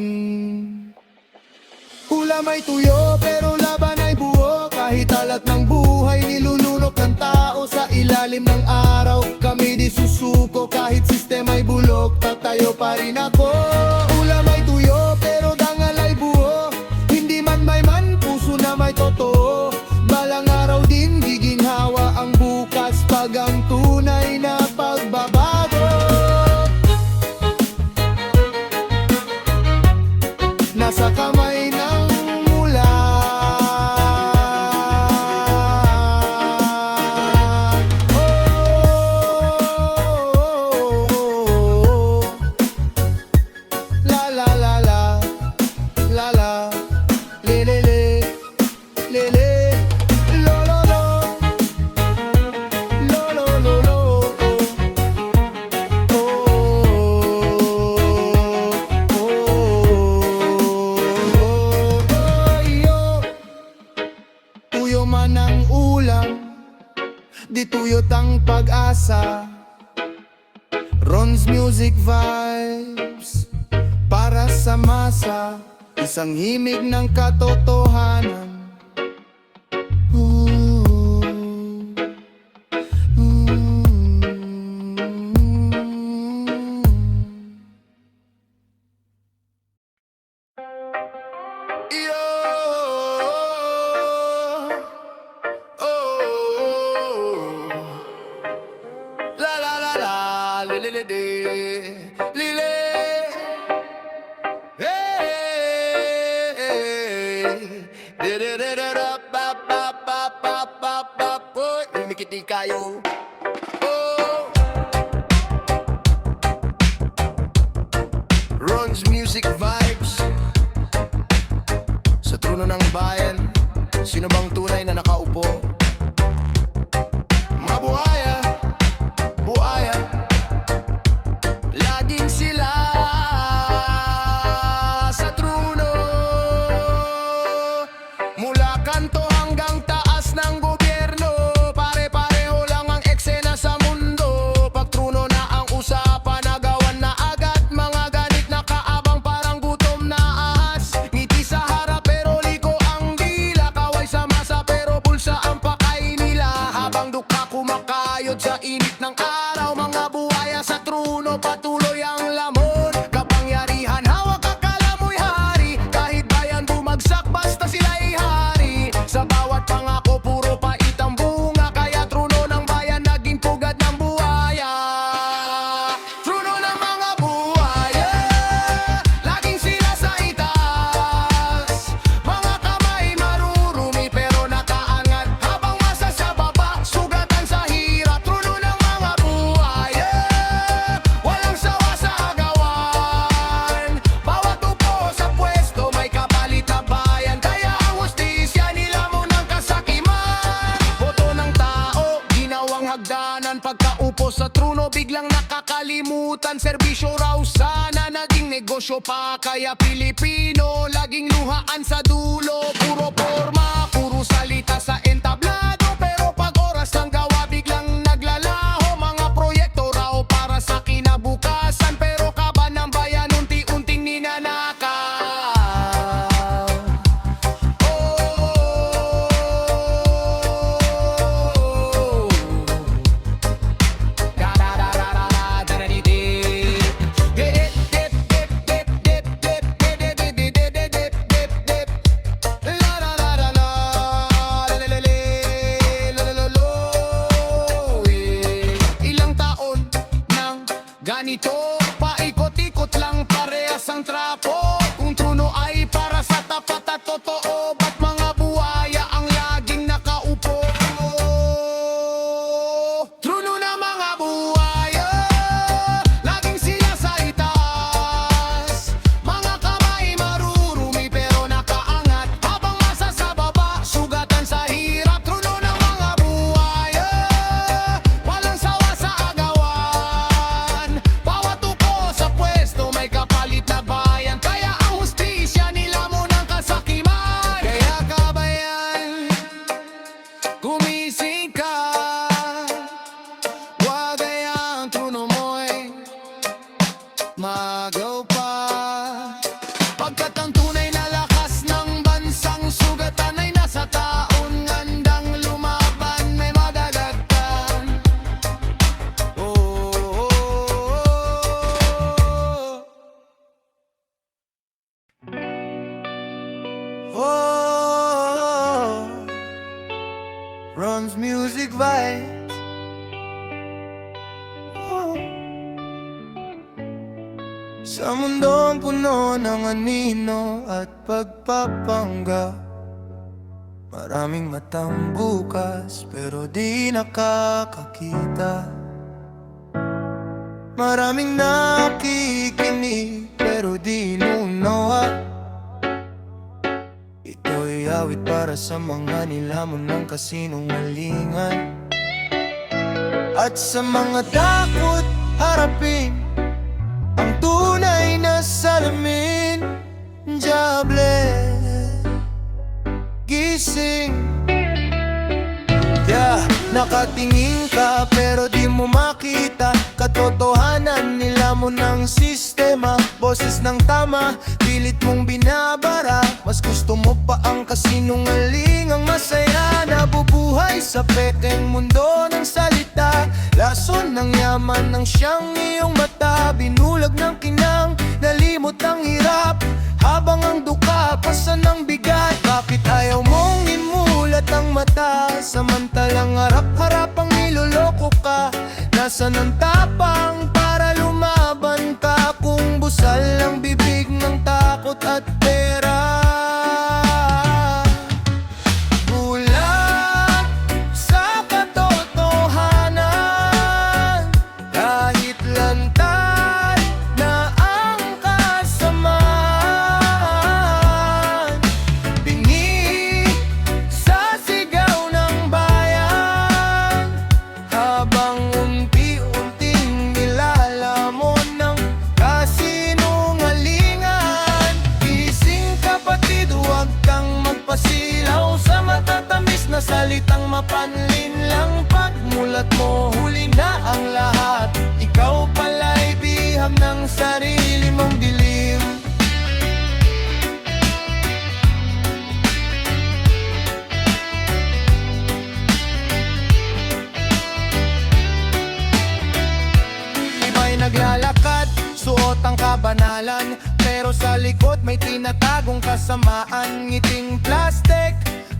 Ulam ay tuyo, pero laban ay buo. Kahit alat ng buhay, nilulunok ng tao sa ilalim ng araw. Kami di susuko, kahit sistema'y bulok, tatayo pa rin ako. Ulam ay tuyo, pero dangal ay buo. Hindi man may man, puso na may totoo. Balang araw din, giginhawa ang bukas pag ang tunay na pagbabago nasa kamay ng mula. La la la la, la la, le le le, le le, lo lo lo, lo lo lo lo, tuyo man ang ulam, di tuyot ang pag-asa. Ron's Music Vibes, para sa masa, isang himig ng katotohanan. Yo, oh, la la la la, li li li di, li li, hey, di di di di da, ba ba ba ba ba ba, boy, lumikiti kayo. Oh, Ron's Music Vibes, sa trono ng bayan, sino bang tunay na nakaupo? Mga buhaya, buhaya, laging sila sa trono. Mula kanto hanggang taas ng gobyerno, pare-pareho lang ang eksena sa mundo. Pag trono na ang usapan, nagawan na agad mga galit na kaabang parang gutom na ahas. Ngiti sa harap pero liko ang dila, kaway sa masa pero bulsa ang pakay nila. Habang duka kumakayod sa init ng araw, mga buhaya sa trono patuloy ang lamon. Kapangyarihan hawak akala mo'y hari, kahit bayan bumagsak basta sila'y hari. Sa bawat pangako puro pait ang bunga, kaya trono ng bayan naging pugad ng buhaya. Trono ng mga buhaya, laging sila sa itaas. Mga kamay marurumi pero nakaangat, habang masa sa baba, sugatan sa hirap. Trono ng mga buhaya, walang sawa sa agawan. Bawat upo sa pwesto may kapalit na bayan, kaya ang hustisya nila mo ng kasakiman. Boto ng tao, ginawang hagdanan. Pagkaupo sa trono, biglang nakakalimutan. Serbisyo raw sana, naging negosyo pa. Kaya Pilipino, laging luhaan sa dulo. Puro forma, puro salita sa entablado, pero pag oras ng gawa, biglang naglalaho. Mga proyekto raw para sa kinabukasan, pero kaba ng bayan unti-unting ninanakaw. La la la la la, ganito, paikot-ikot lang parehas ang trapo. Kung trono ay para sa tapat at totoo, ba't mga buhaya ang laging nakaupo? Trono na mga buhaya, laging sila sa itaas. Mga kamay marurumi pero nakaangat, habang masa sa baba, sugatan sa hirap. Trono ng mga buhaya, walang sawa sa agawan. Bawat upo sa pwesto may kapalit na bayan, kaya ang hustisya nila mo ng kasakiman. Kaya kabayan, gumising ka, wag hayaan trono mo'y magaw pa. Pagkat ang tunay na lakas ng bansang sugatan ay nasa taon, handang lumaban, may madadagtan. Oh, oh, Runs Music Vibes. Oh. Sa mundong puno ng anino at pagpapangga, maraming matang bukas pero di nakakakita. Maraming nakikinig pero di nunawa. Ito'y awit para sa mga nilamon ng kasinungalingan, at sa mga takot harapin ang tunay na salamin. Diable, gising. Nakatingin ka pero di mo makita katotohanan, nila mo ng sistema, boses ng tama, pilit mong binabara. Mas gusto mo pa ang kasinungalingang masaya, nabubuhay sa pekeng mundo ng salita. Lason ng yaman ng siyang iyong mata, binulag ng kinang, nalimot ang hirap. Habang ang duka, pasan ng bigat. Bakit ayaw mong imulat ang mata? Samantalang harap-harapang niloloko ka. Nasaan ang tapang para lumaban ka? Kung busal ang bibig ng takot at pera. Bulag sa katotohanan, kahit lantad na ang kasamaan. Bingi sa sigaw ng bayan, habang unti-unting nilalamon ng kasinungalingan. Gising kapatid, huwag kang magpasilaw sa matatamis na salitang mapanlin lang. Pagmulat mo, huli na ang lahat. Ikaw pala'y bihag ng sarili mong dilim. Iba'y naglalakad, suot ang kabanalan, pero sa likod may tinatagong kasamaan. Ngiting plastic,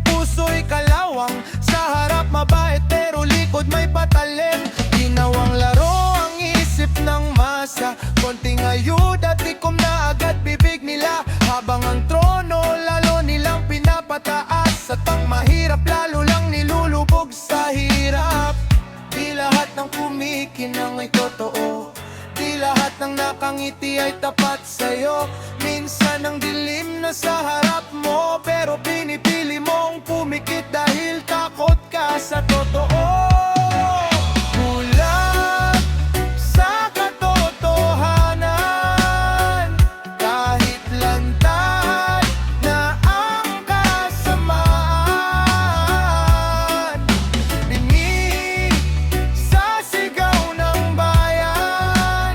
puso'y kalawang, sa harap mabait pero likod may patalim. Ginawang laro ang isip ng masa, konting ayuda tikom na agad bibig nila. Habang ang trono lalo nilang pinapataas, at pang mahirap lalo lang nilulubog sa hirap. Di lahat ng kumikinang ay totoo, di lahat ng nakangiti ay tapat sa'yo. Minsan ang dilim na sa harap mo, pero pinipili mong pumikit dahil takot ka sa totoo. Bulag sa katotohanan, kahit lantad na ang kasamaan. Bingi sa sigaw ng bayan,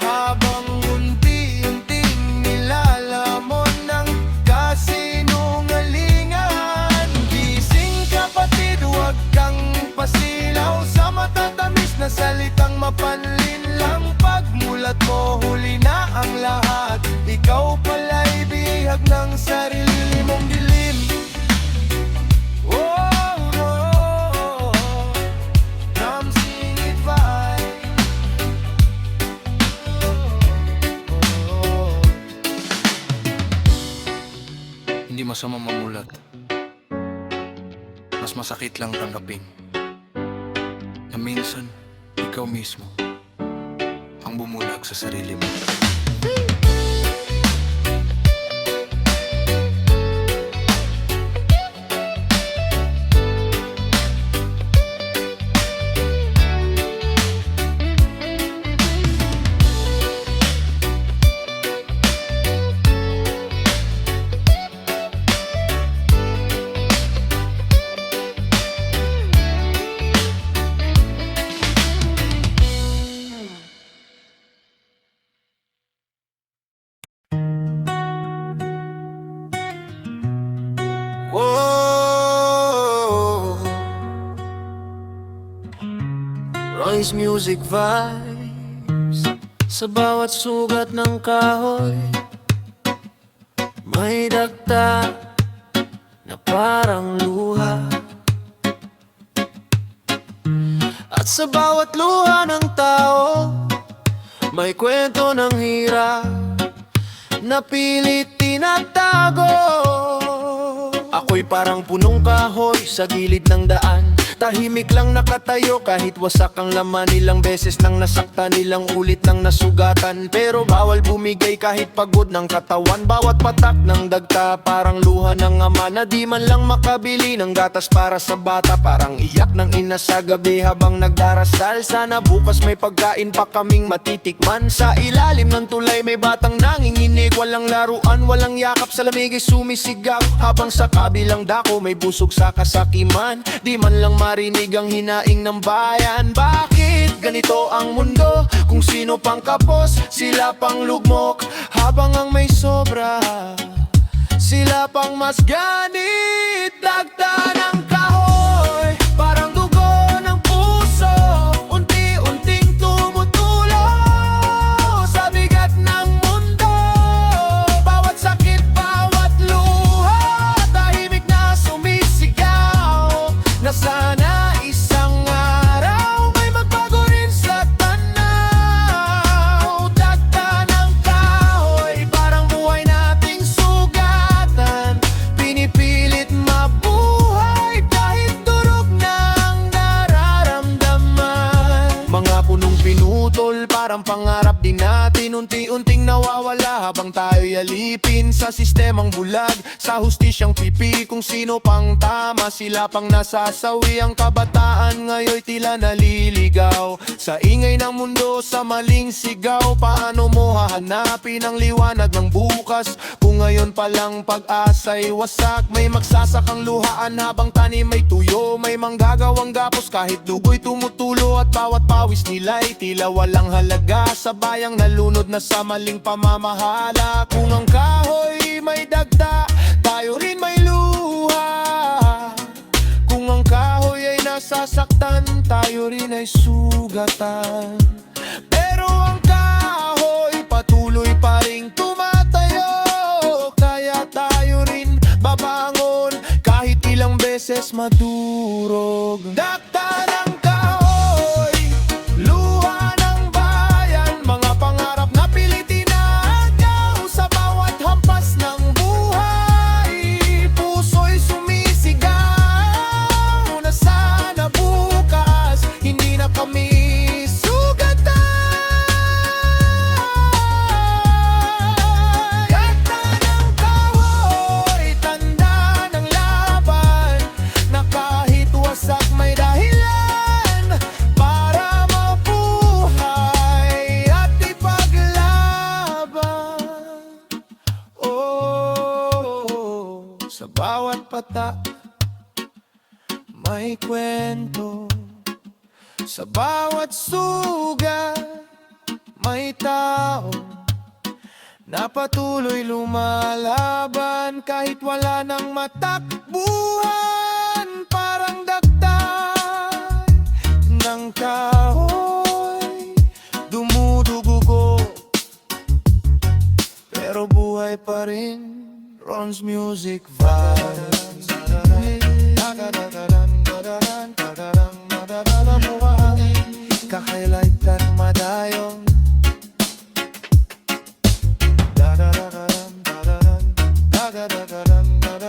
habang unti-unting nilalamon ng kasinungalingan. Gising kapatid, huwag kang masama mamulat. Mas masakit lang tanggapin na minsan ikaw mismo ang bumulag sa sarili mo. Whoa, Roy's Music Vibes. Sa bawat sugat ng kahoy may dagta na parang luha. At sa bawat luha ng tao may kwento ng hirap na pilit tinatago. Ako'y parang punong kahoy sa gilid ng daan, tahimik lang nakatayo kahit wasak ang laman. Ilang beses nang nasaktan, ilang ulit nang nasugatan, pero bawal bumigay kahit pagod ng katawan. Bawat patak ng dagta parang luha ng ama na di man lang makabili ng gatas para sa bata. Parang iyak ng ina sa gabi habang nagdarasal, sana bukas may pagkain pa kaming matitikman. Sa ilalim ng tulay may batang nanginginig, walang laruan, walang yakap, sa lamig ay sumisigaw. Habang sa kabilang dako may busog sa kasakiman, di man lang marinig ang hinaing ng bayan. Bakit ganito ang mundo? Kung sino pang kapos, sila pang lugmok, habang ang may sobra, sila pang mas ganit. Dagta ng kahoy, parang dugo ng puso, unti-unting tumutulo sa bigat ng mundo. Bawat sakit, bawat luha, tahimik na sumisigaw, na sana isang araw may magbago rin sa tanaw. Dagta ng kahoy, parang buhay nating sugatan, pinipilit mabuhay kahit durog ng nararamdaman. Mga punong pinutol, parang pangarap din natin, unti-unting nawawala habang tayo'y alipin sa sistemang bulag, sa hustisyang pipi. Kung sino pang tama, sila pang nasasawi. Ang kabataan ngayon'y tila naliligaw sa ingay ng mundo, sa maling sigaw. Paano mo hahanapin ang liwanag ng bukas kung ngayon palang pag-asa'y wasak? May magsasakang luhaan habang tanim may tuyo, may manggagawang gapos kahit dugo'y tumutulo, at bawat pawis nila'y tila walang halaga sa bayang nalunod na sa maling pamamahala. Kung ang kahoy may dagta, tayo rin may luha. Kung ang kahoy ay nasasaktan, tayo rin ay sugatan. Pero ang kahoy patuloy pa ring tumatayo, kaya tayo rin babangon kahit ilang beses madurog. Dagta ng kahoy, luha ng bayan, mga pangarap na pilit inaagaw sa bawat hampas ng buhay. Puso'y sumisigaw na sana bukas hindi na kami sugatan. Dagta ng kahoy, tanda ng laban, na kahit wasak may dahilan para mabuhay at ipaglaban. Oh, sa bawat patak may kwento, sa bawat sugat may tao na patuloy lumalaban kahit wala nang matakbuhan. Parang dagta ng kahoy, dumudugo, pero buhay pa rin. Ron's Music Vibes. Kakailay tan madayon, da da da da da da da da da da da da.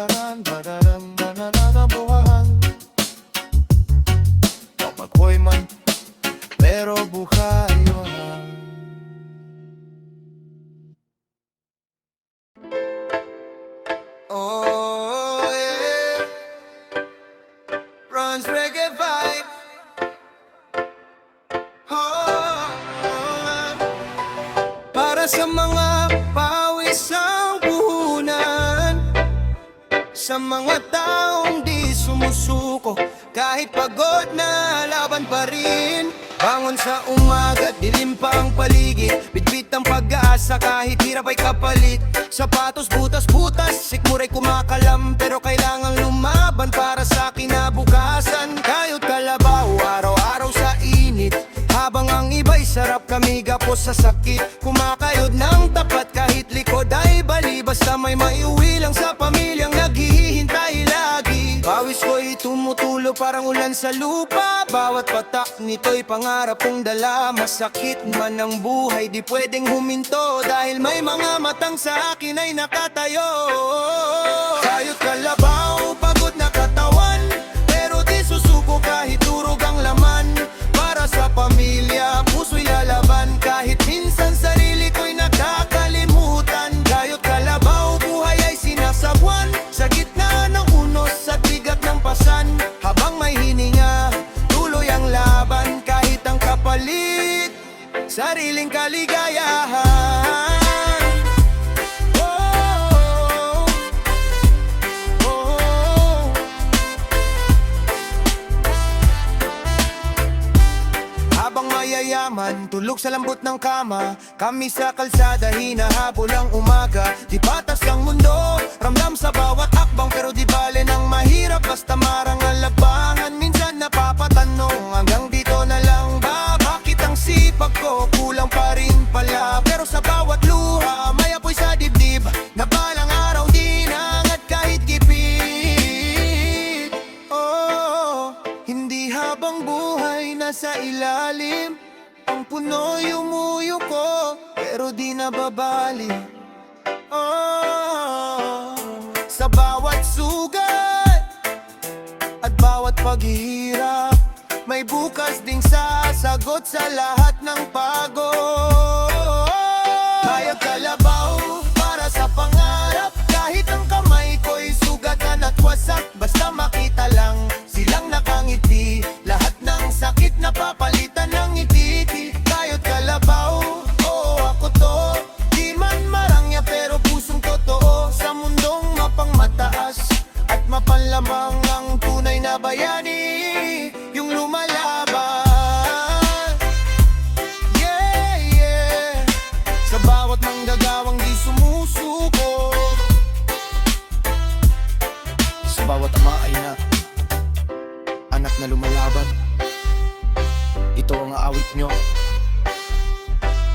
sa mga pawis ang puhunan, sa mga taong di sumusuko, kahit pagod na laban pa rin. Bangon sa umaga, dilim pa ang paligid, bitbit ang pag-asa kahit hirap ay kapalit. Sapatos, butas-butas, sikmuray kumakalam, pero kailangan lumaban para sa kinabukasan. Kayod kalabaw, araw-araw sa init, habang ang iba'y sarap, kami gapos sa sakit. Kumakayod ng tapat kahit likod ay bali, basta may maiuwi lang sa pamilyang naghihintay lagi. Pawis ko'y tumutulo parang ulan sa lupa, bawat patak nito'y pangarap kong dala. Masakit man ang buhay, di pwedeng huminto, dahil may mga matang sa akin ay nakatayo. Kayod kalabaw, pagod na katawan, pero di susuko kahit durog ang laman. Para sa pamilya, puso'y lalaban, kahit minsan sarili ko'y nakakalimutan. Kayod kalabaw, buhay ay sinasabwan, sa gitna ng unos at bigat ng pasan. Habang may hininga, tuloy ang laban, kahit ang kapalit, sariling kaligayahan. Habang mayayaman, tulog sa lambot ng kama, kami sa kalsada, hinahabol ang umaga. Di patas ang mundo, ramdam sa bawat akbang, pero di bale ng mahirap, basta marangal labangan. Minsan napapatanong, hanggang dito na lang ba? Bakit ang sipag ko kulang pa rin pala? Pero sa bawat luha, may apoy sa dibdib, na balang araw di nangat kahit gipit. Oh, hindi habang buhay nasa ilalim, ang puno'y umuyo ko, pero di nababali. Oh, sa bawat sugat at bawat paghihirap, may bukas ding sasagot sa lahat ng pagod. Kayod kalabaw para sa pangarap, kahit ang kamay ko'y sugatan at wasak, basta makita lang silang nakangiti, lahat ng sakit napapalitan ng ngiti. Kayod kalabaw, oo ako to, di man marangya pero pusong totoo, sa mundong mapangmataas at mapanlamang ang tunay na bayani, yung lumalaban. Yeah, yeah, sa bawat manggagawang di sumusuko, sa bawat ama ay anak na lumalaban. Ito ang awit nyo.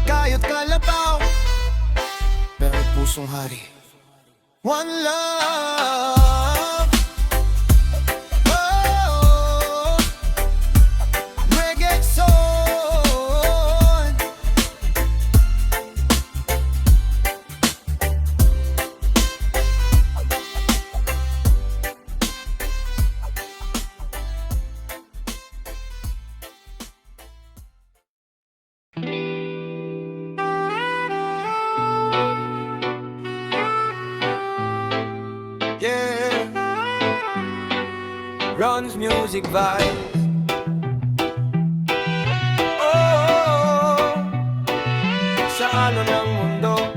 Kayod kalabaw, pero pusong hari. One love. Oh, reggae song. Yeah, Ron's music vibes. Oh, sa ano ng mundo,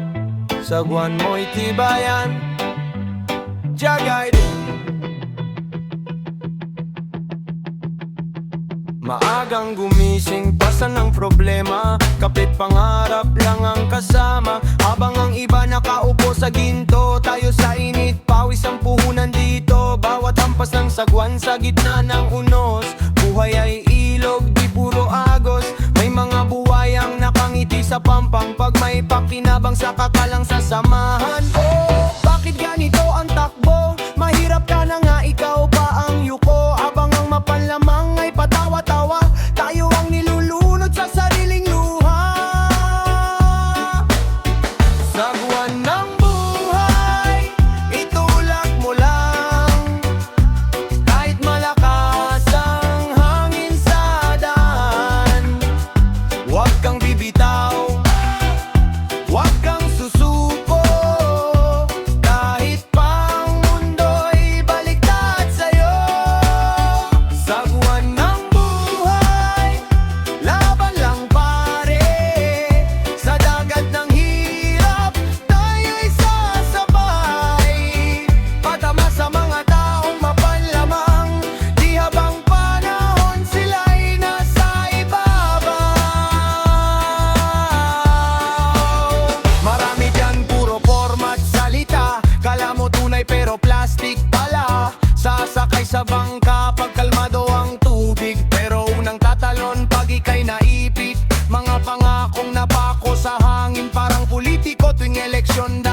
sagwan mo'y tibayan, Jagay din. Maagang gumising, pasan ng problema, kapit pangarap lang ang kasama. Habang ang iba nakaupo sa ginto, tayo sa init, pawis ang puhunan dito. Bawat hampas ng sagwan sa gitna ng unos, buhay ay ilog, di puro agos. May mga buwayang nakangiti sa pampang, pag may pakinabang sa kakalang sasamahan. Oh, bakit ganito ang takbo? Mahirap ka na nga, ikaw pa ang yuko. Abang ang mapanlamang ay patawa-tawa, tayo ang nilulunod sa sariling luha. Sagwan ng buhay, itulak mo lang, kahit malakas ang hangin sa daan. Huwag kang bibitaw, huwag kang susuko, sa bangka pag kalmado ang tubig. Pero unang tatalon pag ika'y naipit. Mga pangakong napako sa hangin, parang politiko tuwing eleksyon